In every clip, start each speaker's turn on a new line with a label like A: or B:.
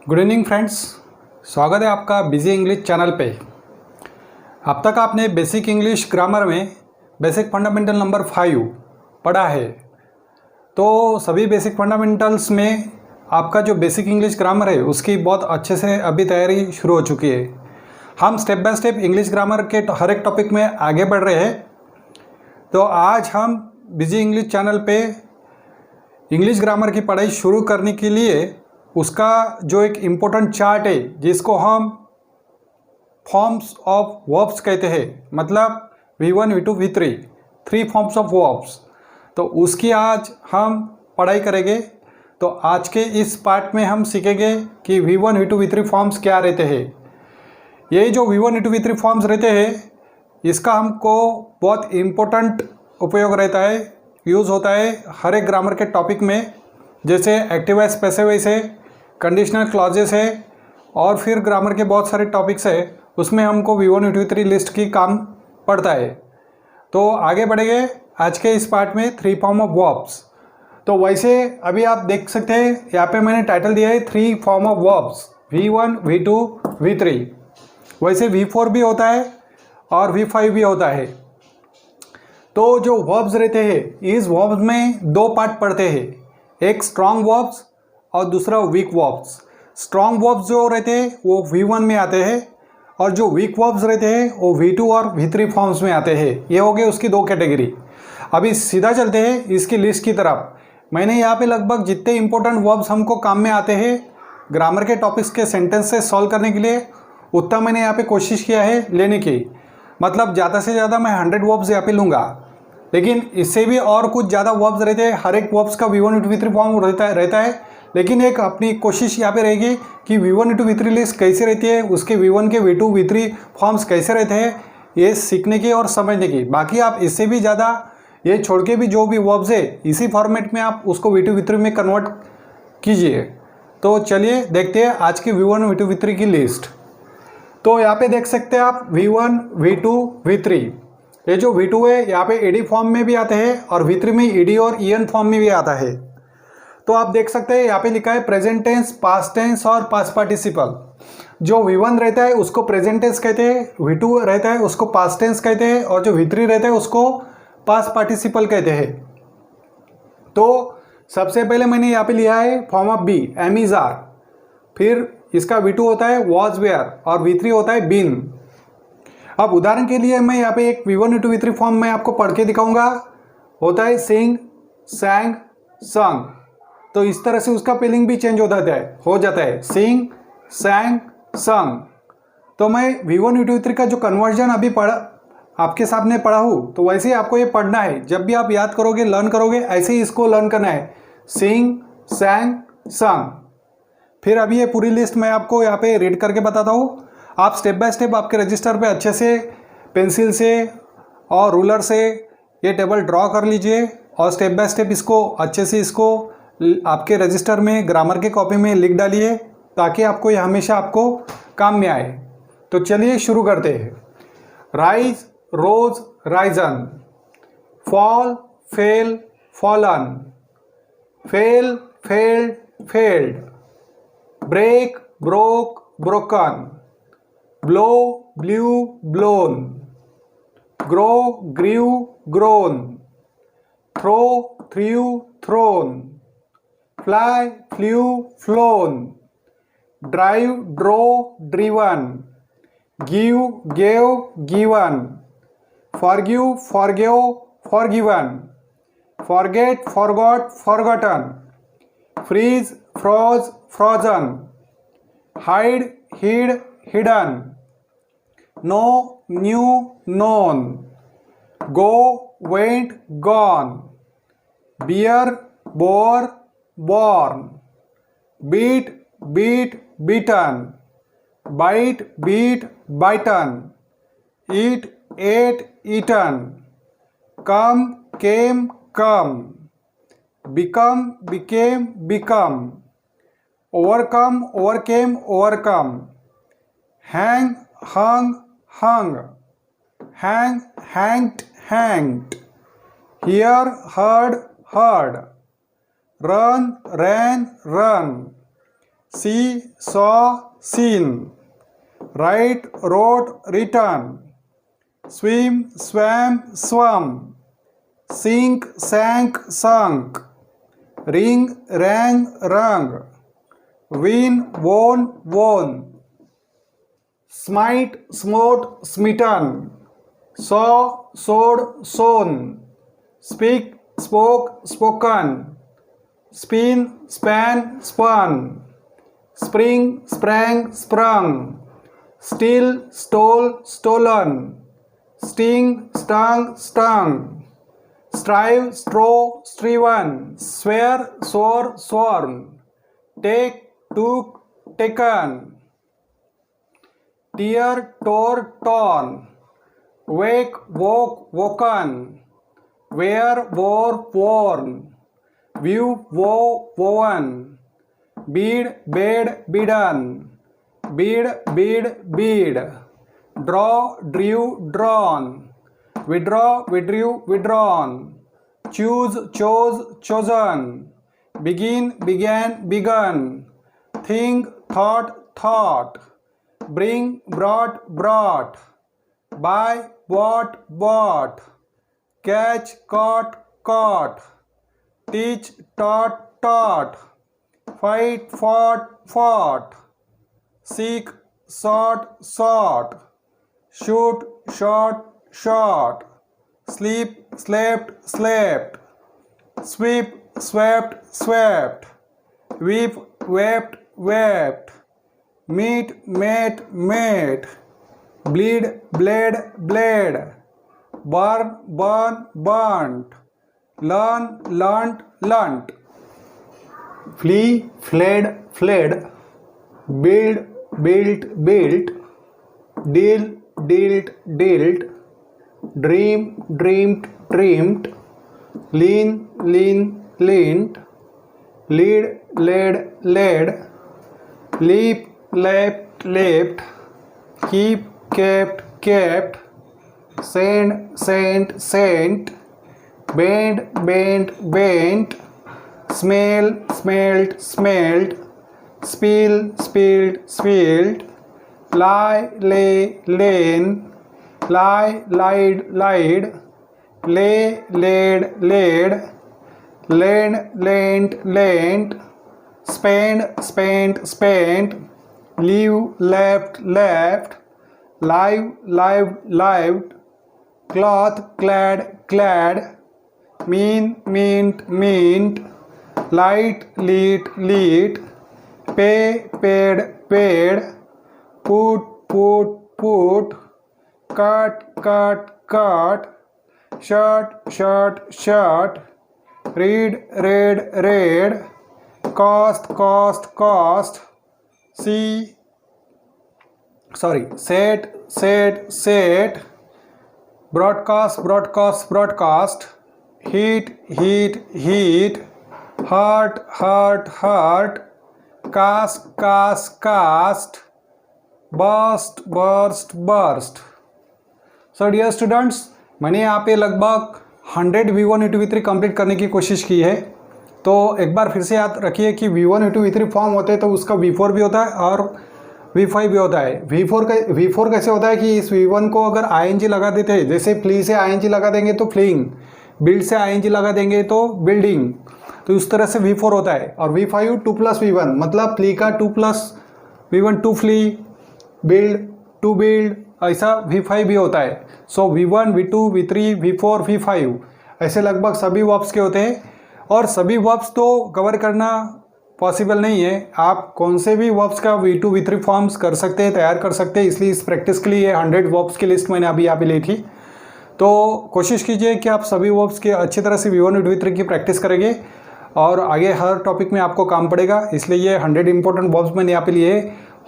A: Good evening friends, स्वागत है आपका बिजी इंग्लिश चैनल पे। अब तक आपने बेसिक इंग्लिश ग्रामर में बेसिक फंडामेंटल नंबर 5 पढ़ा है। तो सभी बेसिक फंडामेंटल्स में आपका जो बेसिक इंग्लिश ग्रामर है उसकी बहुत अच्छे से अभी तैयारी शुरू हो चुकी है। हम step by step English grammar के हर एक टॉपिक में आगे बढ़ रहे हैं। तो आज हम बिजी इंग्लिश चैनल पे इंग्लिश ग्रामर की पढ़ाई शुरू करने के लिए उसका जो एक इम्पोर्टेंट चार्ट है जिसको हम फॉर्म्स ऑफ वर्ब्स कहते हैं, मतलब V1, V2, V3 3 forms of verbs, तो उसकी आज हम पढ़ाई करेंगे। तो आज के इस पार्ट में हम सीखेंगे कि V1, V2, V3 फॉर्म्स क्या रहते हैं। ये जो V1, V2, V3 फॉर्म्स रहते हैं इसका हमको बहुत इम्पोर्टेंट उपयोग रहता है, यूज़ होता है हर एक ग्रामर के टॉपिक में, जैसे एक्टिव वॉइस, पैसिव वॉइस है, कंडीशनल क्लॉजेस है और फिर ग्रामर के बहुत सारे टॉपिक्स है, उसमें हमको V1, V2, V3 लिस्ट की काम पड़ता है। तो आगे बढ़ेंगे आज के इस पार्ट में 3 फॉर्म ऑफ वर्ब्स। तो वैसे अभी आप देख सकते हैं यहाँ पे मैंने टाइटल दिया है 3 form of verbs, V1, V2, V3। वैसे V4 भी होता है और V5 भी होता है। तो जो वर्ब्स रहते हैं इस वर्ब्स में 2 पार्ट पढ़ते हैं, एक स्ट्रॉन्ग वर्ब्स और दूसरा वीक वर्ब्स। स्ट्रॉन्ग वर्ब्स जो रहते हैं वो V1 में आते हैं और जो वीक वर्ब्स रहते हैं वो V2 और V3 फॉर्म्स में आते हैं। ये हो गए उसकी 2 कैटेगरी। अभी सीधा चलते हैं इसकी लिस्ट की तरफ। मैंने यहाँ पे लगभग जितने इंपॉर्टेंट वर्ब्स हमको काम में आते हैं ग्रामर के टॉपिक्स के सेंटेंस से सॉल्व करने के लिए, उतना मैंने यहाँ पे कोशिश किया है लेने की। मतलब ज़्यादा से ज़्यादा मैं 100 वर्ब्स यहाँ पे लूँगा, लेकिन इससे भी और कुछ ज़्यादा वर्ब्स रहते हैं। हर एक वर्ब्स का V1, V2, V3 फॉर्म रहता है, लेकिन एक अपनी कोशिश यहाँ पे रहेगी कि V1, V2, V3 लिस्ट कैसे रहती है, उसके V1 के V2, V3 फॉर्म्स कैसे रहते हैं, ये सीखने की और समझने की। बाकी आप इससे भी ज़्यादा ये छोड़ के भी जो भी वर्ब्स है इसी फॉर्मेट में आप उसको V2, V3 में कन्वर्ट कीजिए। तो चलिए देखते हैं आज की V1, V2, V3 की लिस्ट। तो यहाँ पे देख सकते हैं आप V1, V2, V3। ये जो V2 है यहाँ पे ED फॉर्म में भी आते हैं और V3 में ED और EN फॉर्म में भी आता है। तो आप देख सकते हैं यहाँ पे लिखा है प्रेजेंट टेंस, पास्ट टेंस और पास्ट पार्टिसिपल। जो V1 रहता है उसको प्रेजेंट टेंस कहते हैं, V2 रहता है उसको पास्ट टेंस कहते हैं और जो V3 रहता है उसको पास्ट पार्टिसिपल कहते हैं। तो सबसे पहले मैंने यहाँ पे लिया है form of be, am is are. फिर इसका V2 होता है वॉज वेयर और V3 होता है बीन। अब उदाहरण के लिए मैं यहाँ पे एक V1, V2, V3 फॉर्म में आपको पढ़ के दिखाऊंगा। होता है सिंग, सैंग, संग। तो इस तरह से उसका स्पेलिंग भी चेंज हो जाता है सिंग, सैंग, संग। तो मैं V1, V2, V3 का जो कन्वर्जन अभी आपके सामने पढ़ा हूँ, तो वैसे ही आपको ये पढ़ना है। जब भी आप याद करोगे, लर्न करोगे, ऐसे ही इसको लर्न करना है, सिंग, सैंग, संग। फिर अभी ये पूरी लिस्ट मैं आपको यहाँ पे रीड करके बताता हूँ। आप स्टेप बाय स्टेप आपके रजिस्टर पे अच्छे से पेंसिल से और रूलर से ये टेबल ड्रॉ कर लीजिए और स्टेप बाय स्टेप इसको अच्छे से इसको आपके रजिस्टर में ग्रामर के कॉपी में लिख डालिए, ताकि आपको ये हमेशा आपको काम में आए। तो चलिए शुरू करते हैं। Rise, rose, risen. Fall, fell, fallen. Fail, failed, failed. Break, broke, broken. Blow, blew, blown. Grow, grew, grown. Throw, threw, thrown. Fly, flew, flown. Drive, drove, driven. Give, gave, given. Forgive, forgave, forgiven. Forget, forgot, forgotten. Freeze, froze, frozen. Hide, hid, hidden. Know, knew, known. Go, went, gone. Bear, bore, born. Beat, beat, beaten. Bite, beat, bitten. Eat, ate, eaten. Come, came, come. Become, became, become. Overcome, overcame, overcome. Hang, hung, hung. Hang, hanged, hanged. Hear, heard, heard. Run, ran, run. see, saw, seen. Write, wrote, written. Swim, swam, swum. Sink, sank, sunk. Ring, rang, rung. Win, won, won. Smite, smote, smitten. Saw, sowed, sown. Speak, spoke, spoken. Spin, span, spun. Spring, sprang, sprung. Steal, stole, stolen. Sting, stung, stung. Strive, strove, striven. Swear, swore, sworn. Take, took, taken. Tear, tore, torn. Wake, woke, woken. Wear, wore, worn. View, woe, woven. Bead, bade, bidden. Bead, bead, bead. Draw, drew, drawn. Withdraw, withdrew, withdrawn. Choose, chose, chosen. Begin, began, begun. Think, thought, thought. Bring, brought, brought. Buy, bought, bought. Catch, caught, caught. Teach, taught, taught. Fight, fought, fought. Seek, sought, sought. Shoot, shot, shot. Sleep, slept, slept. Sweep, swept, swept. Weep, wept, wept. Meet, met, met. Bleed, bled, bled. Burn, burn, burnt. Learn, learnt, learnt. Flee, fled, fled. Build, built, built. Deal, dealt, dealt. Dream, dreamed, dreamed. Lean, lean, leaned. Lead, led, led. Leap, leapt, leapt. Keep, kept, kept. Send, sent, sent. Bend, bent, bent. Smell, smelt, smelt. Spill, spilled, spilled. Lie, lay, lain. Lie, lied, lied. Lay, laid, laid. Lend, lent, lent. Spend, spent, spent. Leave, left, left. Live, lived, lived. Cloth, clad, clad. Mean, meant, meant. Light, lit, lit. Pay, paid, paid. Put, put, put. Cut, cut, cut. Shut, shut, shut. Read, read, read. Cost, cost, cost. Set, set, set. Broadcast, broadcast, broadcast. Heat, heat, heat. Hurt, hurt, hurt. Cast, cast, cast. Burst, burst, burst. So dear students, मैंने यहाँ पे लगभग 100 V1 V2 V3 complete करने की कोशिश की है। तो एक बार फिर से याद रखिए कि V1 V2 V3 फॉर्म होते हैं तो उसका V4 भी होता है और V5 भी होता है। V4 कैसे होता है कि इस V1 को अगर ING लगा देते हैं, जैसे फ्ली से ING लगा देंगे तो फ्लीइंग, बिल्ड से ING लगा देंगे तो बिल्डिंग, तो उस तरह से V4 होता है। और V5 2+V1 मतलब फ्ली का 2+V1 to flee, build to build, ऐसा V5 भी होता है। सो V1 V2 V3 V4 V5 ऐसे लगभग सभी वर्ब्स के होते हैं। और सभी वर्ब्स तो कवर करना पॉसिबल नहीं है, आप कौन से भी वर्ब्स का V2 V3 फॉर्म्स कर सकते हैं, तैयार कर सकते हैं। इसलिए इस प्रैक्टिस के लिए 100 वर्ब्स की लिस्ट मैंने अभी यहाँ पे ली थी। तो कोशिश कीजिए कि आप सभी वर्ब्स के अच्छी तरह से V1 V3 की प्रैक्टिस करेंगे और आगे हर टॉपिक में आपको काम पड़ेगा। इसलिए ये 100 इंपॉर्टेंट वर्ब्स मैंने यहाँ पे लिए।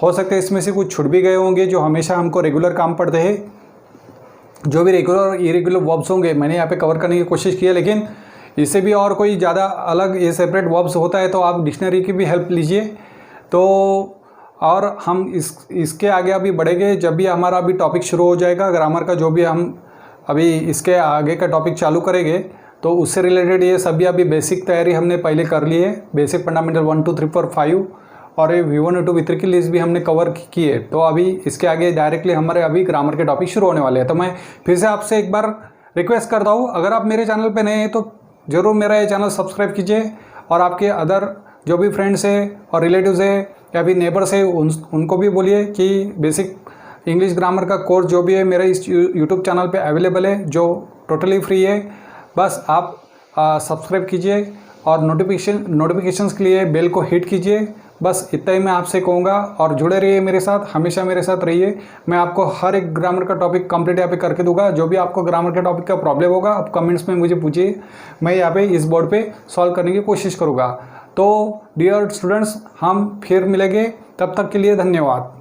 A: हो सकता है इसमें से कुछ छूट भी गए होंगे जो हमेशा हमको रेगुलर काम पड़ते हैं। जो भी रेगुलर इरेगुलर वर्ब्स होंगे मैंने यहाँ पे कवर करने की कोशिश की है, लेकिन इससे भी और कोई ज़्यादा अलग ये सेपरेट वर्ब्स होता है तो आप डिक्शनरी की भी हेल्प लीजिए। तो और हम इसके आगे अभी बढ़ेंगे जब भी हमारा अभी टॉपिक शुरू हो जाएगा ग्रामर का, जो भी हम अभी इसके आगे का टॉपिक चालू करेंगे तो उससे रिलेटेड ये सभी अभी बेसिक तैयारी हमने पहले कर ली है। बेसिक फंडामेंटल 1 2 3 4 5 और ये V1 V2 V3 की लिस्ट भी हमने कवर की है। तो अभी इसके आगे डायरेक्टली हमारे अभी ग्रामर के टॉपिक शुरू होने वाले हैं। तो मैं फिर से आपसे एक बार रिक्वेस्ट करता हूँ, अगर आप मेरे चैनल पे नए हैं तो ज़रूर मेरा ये चैनल सब्सक्राइब कीजिए और आपके अदर जो भी फ्रेंड्स हैं और रिलेटिव्स हैं या फिर नेबर्स हैं उनको भी बोलिए कि बेसिक इंग्लिश ग्रामर का कोर्स जो भी है मेरे इस यूट्यूब चैनल पे अवेलेबल है, जो टोटली फ्री है। बस आप सब्सक्राइब कीजिए और नोटिफिकेशंस के लिए बेल को हिट कीजिए। बस इतना ही मैं आपसे कहूँगा और जुड़े रहिए मेरे साथ, हमेशा मेरे साथ रहिए। मैं आपको हर एक ग्रामर का टॉपिक कंप्लीट यहाँ पे करके दूंगा। जो भी आपको ग्रामर के टॉपिक का प्रॉब्लम होगा आप कमेंट्स में मुझे पूछिए, मैं यहाँ पे इस बोर्ड पे सॉल्व करने की कोशिश करूँगा। तो डियर स्टूडेंट्स, हम फिर मिलेंगे, तब तक के लिए धन्यवाद।